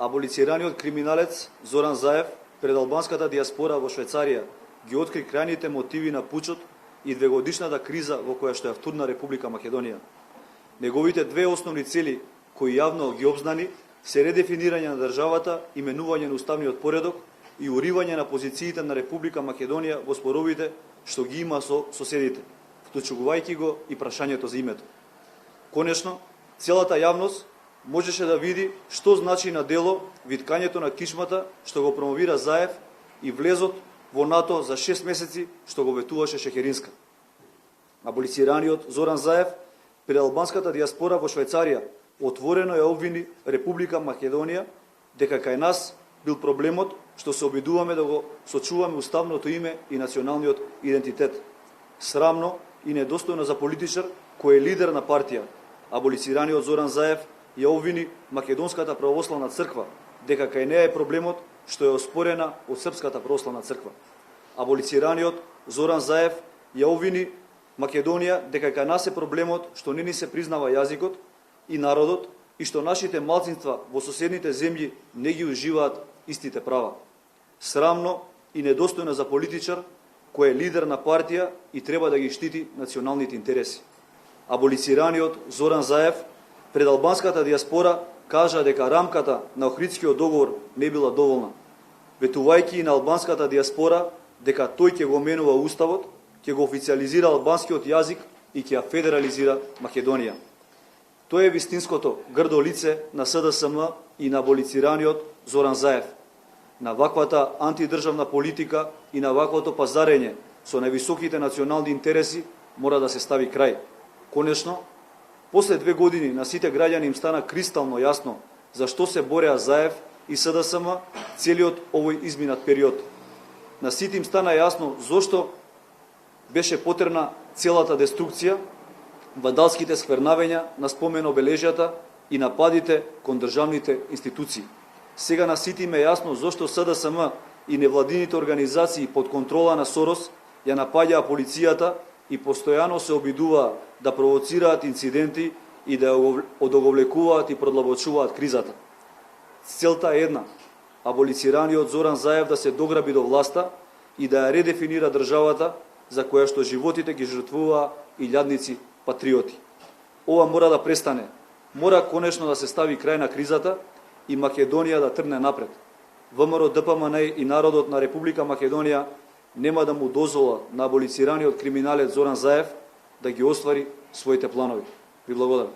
Аболицираниот криминалец Зоран Заев пред албанската диаспора во Швајцарија ги откри крајните мотиви на пучот и двегодишната криза во која што ја втурна Република Македонија. Неговите две основни цели, кои јавно ги обзнани, се редефинирање на државата, именување на уставниот поредок и уривање на позициите на Република Македонија во споровите што ги има со соседите, вклучувајќи го и прашањето за името. Конечно, целата јавност можеше да види што значи на дело виткањето на кичмата што го промовира Заев и влезот во НАТО за 6 месеци што го ветуваше Шехеринска. Аболицираниот Зоран Заев пред албанската диаспора во Швајцарија отворено ја обвини Република Македонија дека кај нас бил проблемот што се обидуваме да го сочуваме уставното име и националниот идентитет. Срамно и недостојно за политичар кој е лидер на партија. Аболицираниот Зоран Заев ја обвини Македонската православна црква дека кај неа е проблемот што е оспорена од Српската православна црква. Аболицираниот Зоран Заев ја обвини Македонија дека кај нас е проблемот што не ни се признава јазикот и народот и што нашите малцинства во соседните земји не ги уживаат истите права. Срамно и недостојно за политичар кој е лидер на партија и треба да ги штити националните интереси. Аболицираниот Зоран Заев пред албанската диаспора кажа дека рамката на Охридскиот договор не била доволна, ветувајќи и на албанската диаспора дека тој ќе го менува уставот, ќе го официализира албанскиот јазик и ќе ја федерализира Македонија. Тоа е вистинското грдо лице на СДСМ и на аболицираниот Зоран Заев. На ваквата антидржавна политика и на ваквото пазарење со највисоките национални интереси мора да се стави крај. Конечно, после 2 години на сите граѓани им стана кристално јасно зашто се бореа Заев и СДСМ целиот овој изминат период. На сите им стана јасно зошто беше потребна целата деструкција, вандалските сквернавења на спомен обележјата и нападите кон државните институции. Сега на сите им е јасно зошто СДСМ и невладините организации под контрола на Сорос ја напаѓаа полицијата и постојано се обидуваа да провоцираат инциденти и да одоговлекуваат и продлабочуваат кризата. Целта е една – аболицираниот Зоран Заев да се дограби до власта и да ја редефинира државата за која што животите ги жртвуваа илјадници патриоти. Ова мора да престане. Мора конечно да се стави крај на кризата и Македонија да тргне напред. ВМРО, ДПМН и народот на Република Македонија нема да му дозвола на аболицираниот криминалец Зоран Заев да ги оствари своите планови. Ви благодарам.